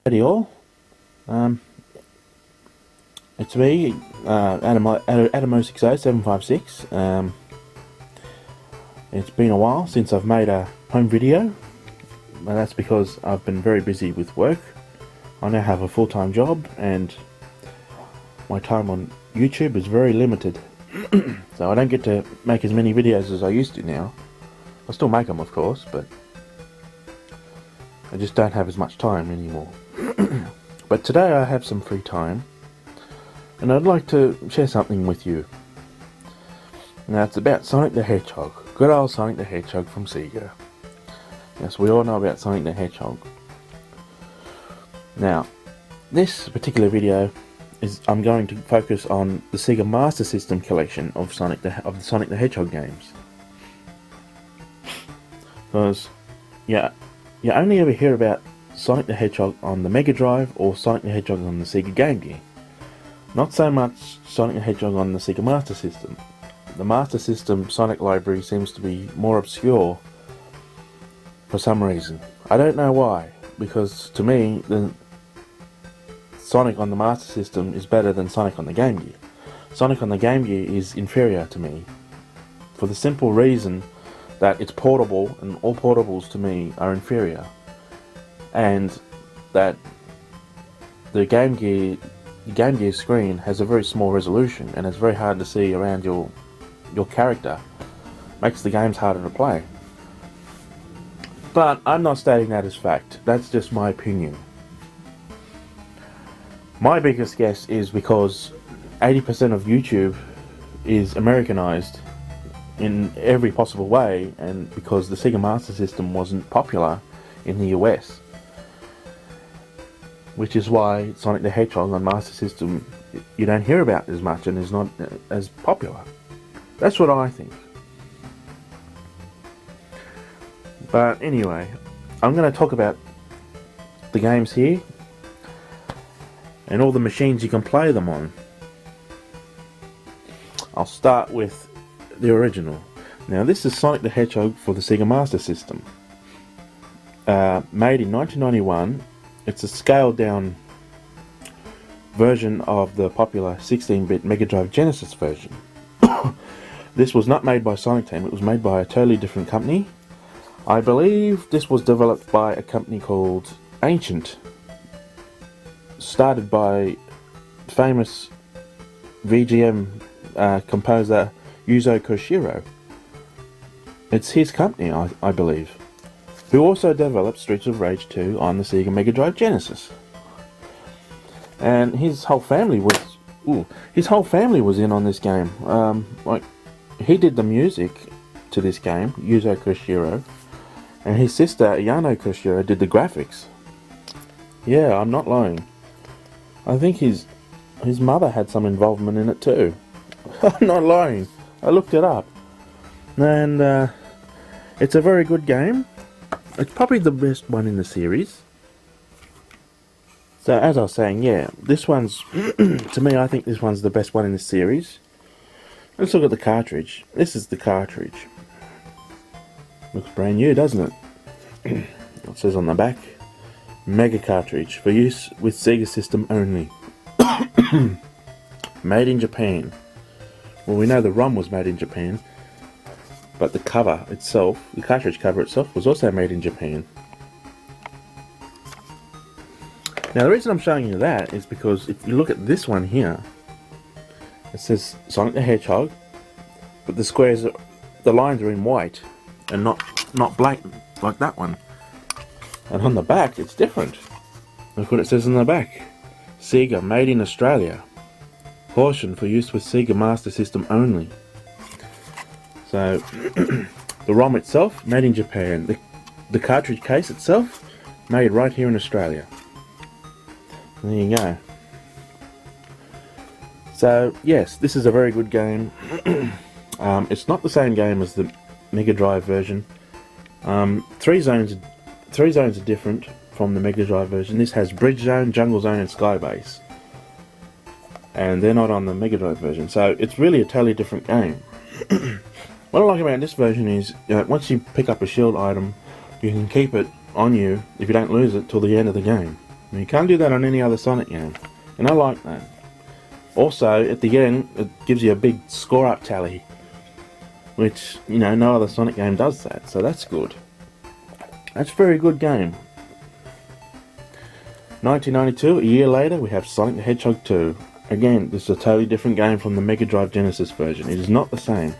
Howdy all. It's me, Adamo60756. It's been a while since I've made a home video, and that's because I've been very busy with work. I now have a full-time job, and my time on YouTube is very limited. So I don't get to make as many videos as I used to now. I still make them, of course, but I just don't have as much time anymore. But today I have some free time, and I'd like to share something with you. Now it's about Sonic the Hedgehog. Good old Sonic the Hedgehog from SEGA. Yes, we all know about Sonic the Hedgehog. Now, this particular video I'm going to focus on the SEGA Master System collection of Sonic the Hedgehog games. Because, yeah, you only ever hear about Sonic the Hedgehog on the Mega Drive or Sonic the Hedgehog on the SEGA Game Gear. Not so much Sonic the Hedgehog on the SEGA Master System. The Master System Sonic library seems to be more obscure for some reason. I don't know why, because to me, the Sonic on the Master System is better than Sonic on the Game Gear. Sonic on the Game Gear is inferior to me, for the simple reason that it's portable, and all portables to me are inferior. And that the Game Gear screen has a very small resolution, and it's very hard to see around your character. Makes the games harder to play. But I'm not stating that as fact. That's just my opinion. My biggest guess is because 80% of YouTube is Americanized in every possible way, and because the SEGA Master System wasn't popular in the US. Which is why Sonic the Hedgehog on Master System you don't hear about as much and is not as popular. That's what I think. But anyway, I'm going to talk about the games here and all the machines you can play them on. I'll start with the original. Now this is Sonic the Hedgehog for the SEGA Master System. Made in 1991. It's a scaled down version of the popular 16-bit Mega Drive Genesis version. This was not made by Sonic Team, it was made by a totally different company. I believe this was developed by a company called Ancient, started by famous VGM composer Yuzo Koshiro. It's his company, I believe, who also developed Streets of Rage 2 on the SEGA Mega Drive Genesis. And his whole family was in on this game. Like, he did the music to this game, Yuzo Koshiro, and his sister Yano Koshiro did the graphics. Yeah, I'm not lying. I think his mother had some involvement in it too. I'm not lying. I looked it up, and it's a very good game. It's probably the best one in the series. So as I was saying, yeah, this one's, to me, I think this one's the best one in the series. Let's look at the cartridge. This is the cartridge. Looks brand new, doesn't it? It says on the back, Mega Cartridge, for use with SEGA system only. Made in Japan. Well, we know the ROM was made in Japan, but the cover itself, the cartridge cover itself, was also made in Japan. Now the reason I'm showing you that is because if you look at this one here, it says Sonic the Hedgehog, but the lines are in white and not black like that one. And on the back it's different. Look what it says on the back. SEGA, made in Australia. Caution, for use with SEGA Master System only. So, the ROM itself, made in Japan. The cartridge case itself, made right here in Australia. There you go. So, yes, this is a very good game. It's not the same game as the Mega Drive version. Three zones are different from the Mega Drive version. This has Bridge Zone, Jungle Zone, and Skybase. And they're not on the Mega Drive version, so it's really a totally different game. What I like about this version is, once you pick up a shield item, you can keep it on you if you don't lose it till the end of the game. And you can't do that on any other Sonic game, and I like that. Also, at the end, it gives you a big score-up tally, which, you know, no other Sonic game does that, so that's good. That's a very good game. 1992, a year later, we have Sonic the Hedgehog 2. Again, this is a totally different game from the Mega Drive Genesis version. It is not the same.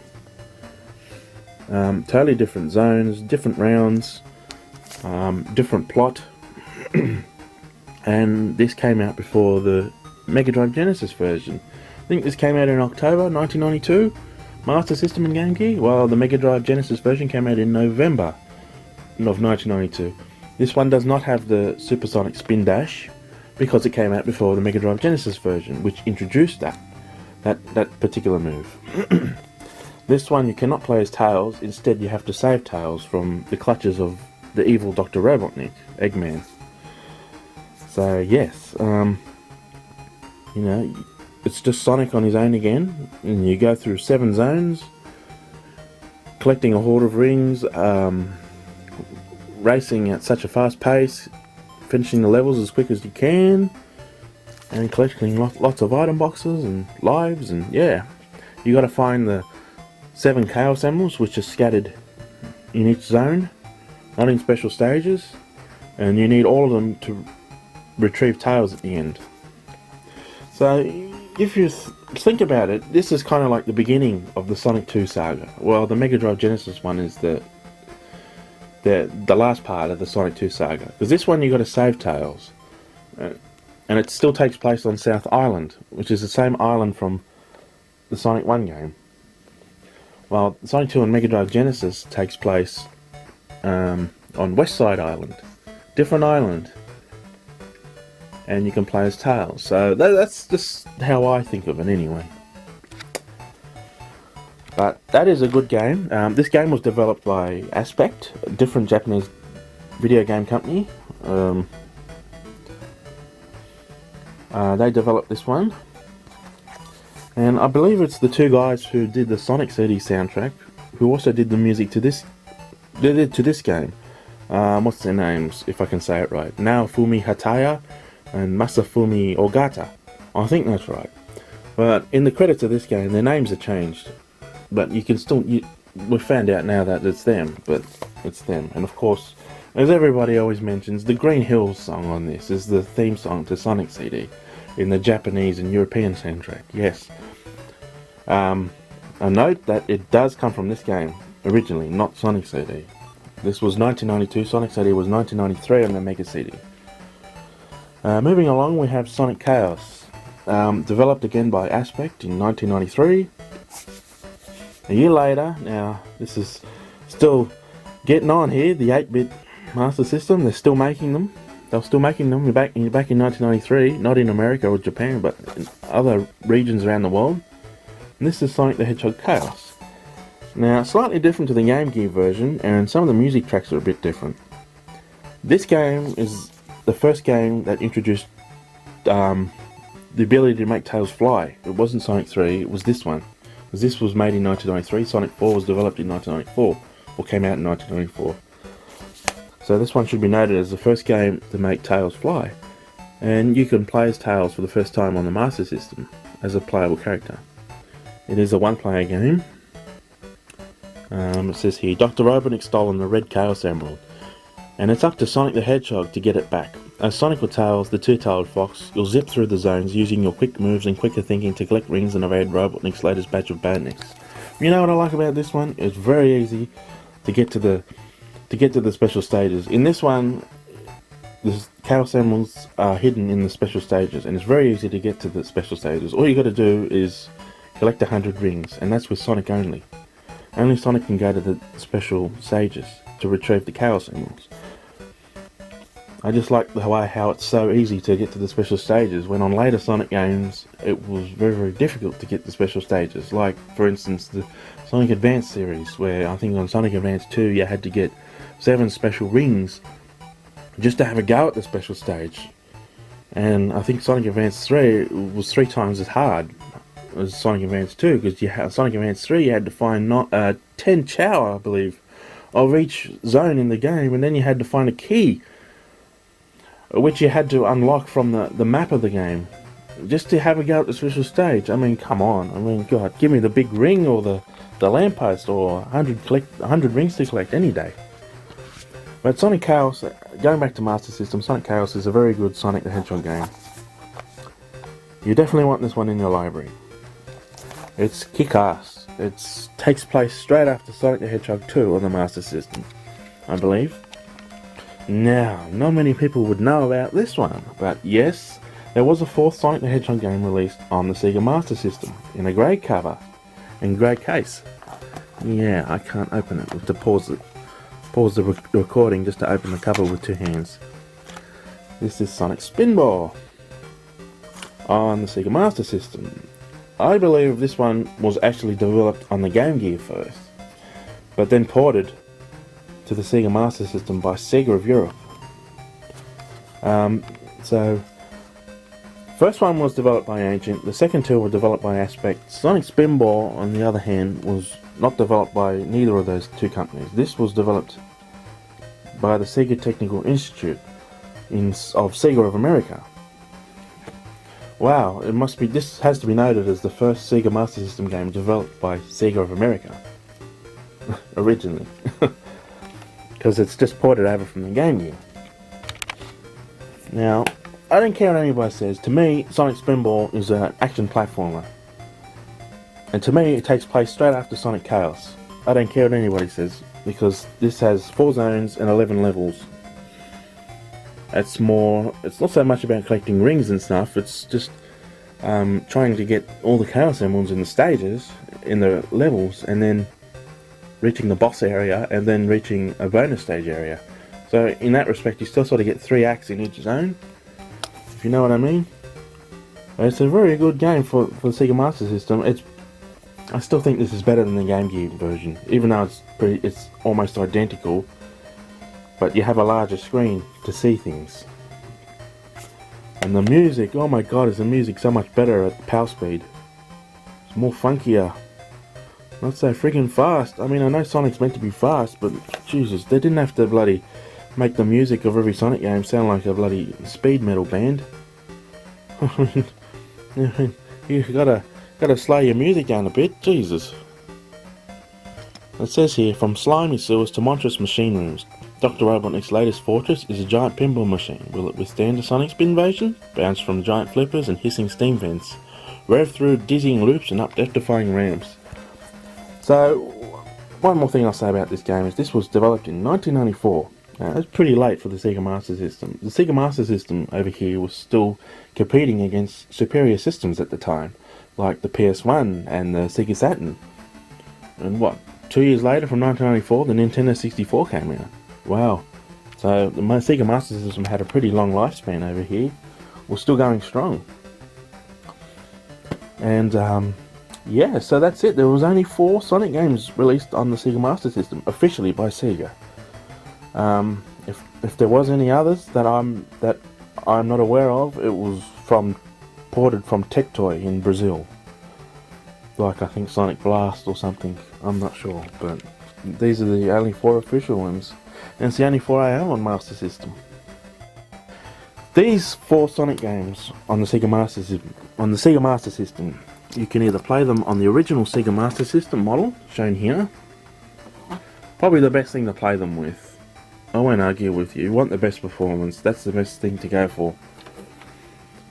Totally different zones, different rounds, different plot. And this came out before the Mega Drive Genesis version. I think this came out in October 1992. Master System and Game Gear, while the Mega Drive Genesis version came out in November of 1992. This one does not have the supersonic spin dash because it came out before the Mega Drive Genesis version, which introduced that particular move. This one you cannot play as Tails. Instead, you have to save Tails from the clutches of the evil Dr. Robotnik, Eggman. So yes, you know, it's just Sonic on his own again, and you go through 7 zones, collecting a horde of rings, racing at such a fast pace, finishing the levels as quick as you can, and collecting lots of item boxes and lives, and yeah, you got to find the 7 Chaos Emeralds, which are scattered in each zone, not in special stages, and you need all of them to retrieve Tails at the end. So if you think about it, this is kind of like the beginning of the Sonic 2 saga. Well, the Mega Drive Genesis one is the last part of the Sonic 2 saga, because this one you got to save Tails, and it still takes place on South Island, which is the same island from the Sonic 1 game. While Sonic 2 and Mega Drive Genesis takes place on West Side Island, different island, and you can play as Tails. So that's just how I think of it anyway. But that is a good game. This game was developed by Aspect, a different Japanese video game company. They developed this one. And I believe it's the 2 guys who did the Sonic CD soundtrack, who also did the music to this game. What's their names, if I can say it right? Naofumi Hataya and Masafumi Ogata. I think that's right. But in the credits of this game, their names are changed. But you can still, we found out now that it's them, but it's them. And of course, as everybody always mentions, the Green Hills song on this is the theme song to Sonic CD in the Japanese and European soundtrack. Yes. A note that it does come from this game originally, not Sonic CD. This was 1992, Sonic CD was 1993 on the Mega CD. Moving along, we have Sonic Chaos, developed again by Aspect in 1993. A year later, now this is still getting on here, the 8-bit Master System, they're still making them. They were still making them back in 1993, not in America or Japan, but in other regions around the world. And this is Sonic the Hedgehog Chaos. Now, slightly different to the Game Gear version, and some of the music tracks are a bit different. This game is the first game that introduced the ability to make Tails fly. It wasn't Sonic 3, it was this one. Because this was made in 1993, Sonic 4 was developed in 1994, or came out in 1994. So this one should be noted as the first game to make Tails fly. And you can play as Tails for the first time on the Master System, as a playable character. It is a one-player game. It says here, Dr. Robotnik stolen the red Chaos Emerald, and it's up to Sonic the Hedgehog to get it back. As Sonic or Tails, the two-tailed fox, you'll zip through the zones using your quick moves and quicker thinking to collect rings and evade Robotnik's latest batch of badniks. You know what I like about this one? It's very easy to get to the special stages. In this one, the Chaos Emeralds are hidden in the special stages, and it's very easy to get to the special stages. All you got to do is collect 100 rings, and that's with Sonic only. Only Sonic can go to the special stages to retrieve the Chaos Emeralds. I just like the way how it's so easy to get to the special stages, when on later Sonic games it was very, very difficult to get the special stages. Like, for instance, the Sonic Advance series, where I think on Sonic Advance 2 you had to get 7 special rings just to have a go at the special stage. And I think Sonic Advance 3 was 3 times as hard as Sonic Advance 2, because Sonic Advance 3 you had to find 10 Chow, I believe, of each zone in the game, and then you had to find a key which you had to unlock from the map of the game, just to have a go at the special stage. I mean, come on. I mean, God, give me the big ring or the lamppost or 100 rings to collect any day. But Sonic Chaos, going back to Master System, Sonic Chaos is a very good Sonic the Hedgehog game. You definitely want this one in your library. It's kick-ass. It takes place straight after Sonic the Hedgehog 2 on the Master System, I believe. Now, not many people would know about this one, but yes, there was a fourth Sonic the Hedgehog game released on the SEGA Master System, in a grey cover, in grey case. Yeah, I can't open it. I have to pause the recording just to open the cover with two hands. This is Sonic Spinball on the SEGA Master System. I believe this one was actually developed on the Game Gear first, but then ported to the SEGA Master System by SEGA of Europe. So, first one was developed by Ancient, the second two were developed by Aspect. Sonic Spinball, on the other hand, was not developed by neither of those two companies. This was developed by the SEGA Technical Institute of SEGA of America. Wow, this has to be noted as the first SEGA Master System game developed by SEGA of America. Originally. Because it's just ported over from the Game Gear. Now, I don't care what anybody says. To me, Sonic Spinball is an action platformer. And to me, it takes place straight after Sonic Chaos. I don't care what anybody says, because this has 4 zones and 11 levels. It's not so much about collecting rings and stuff, it's just trying to get all the Chaos Emeralds in the stages, in the levels, and then reaching the boss area, and then reaching a bonus stage area. So in that respect, you still sort of get 3 acts in each zone, if you know what I mean. It's a very good game for the SEGA Master System. I still think this is better than the Game Gear version, even though it's almost identical, but you have a larger screen to see things. And the music, oh my god, is the music so much better at power speed. It's more funkier. Not so freaking fast. I mean, I know Sonic's meant to be fast, but Jesus, they didn't have to bloody make the music of every Sonic game sound like a bloody speed metal band. You gotta slow your music down a bit, Jesus. It says here, from slimy sewers to monstrous machine rooms, Dr. Robotnik's latest fortress is a giant pinball machine. Will it withstand a Sonic spin invasion? Bounce from giant flippers and hissing steam vents. Rev through dizzying loops and up death-defying ramps. So, one more thing I'll say about this game is this was developed in 1994. Now, that's pretty late for the SEGA Master System. The SEGA Master System over here was still competing against superior systems at the time, like the PS1 and the Sega Saturn. And what, 2 years later, from 1994, the Nintendo 64 came out. Wow. So the SEGA Master System had a pretty long lifespan over here. We're still going strong. And yeah, so that's it. There was only 4 Sonic games released on the SEGA Master System, officially by SEGA. If there was any others that I'm not aware of, it was ported from Tectoy in Brazil. Like, I think Sonic Blast or something. I'm not sure, but these are the only 4 official ones. And it's the only 4 I have on Master System. These 4 Sonic games on the SEGA Master System, you can either play them on the original SEGA Master System model, shown here. Probably the best thing to play them with. I won't argue with you. You want the best performance, that's the best thing to go for.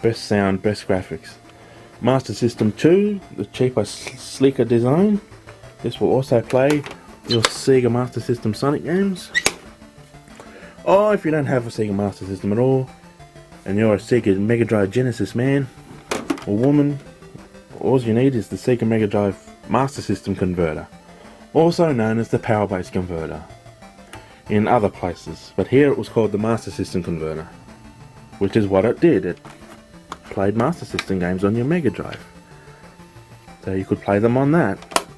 Best sound, best graphics. Master System 2, the cheaper, sleeker design. This will also play your SEGA Master System Sonic games. Or if you don't have a SEGA Master System at all, and you're a SEGA Mega Drive Genesis man or woman, all you need is the SEGA Mega Drive Master System converter, also known as the Power Base converter in other places, but here it was called the Master System converter, which is what it did. It played Master System games on your Mega Drive, so you could play them on that.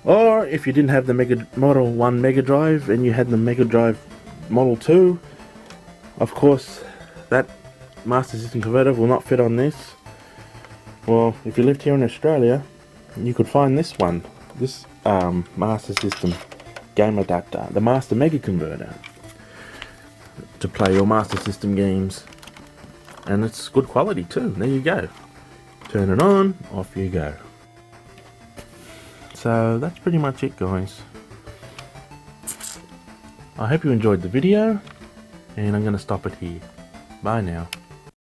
Or if you didn't have the Model 1 Mega Drive and you had the Mega Drive Model 2, of course that Master System converter will not fit on this. Well, if you lived here in Australia, you could find this one, this Master System game adapter, the Master Mega Converter. to play your Master System games. And it's good quality too. There you go. Turn it on, off you go. So that's pretty much it, guys. I hope you enjoyed the video, and I'm going to stop it here. Bye now.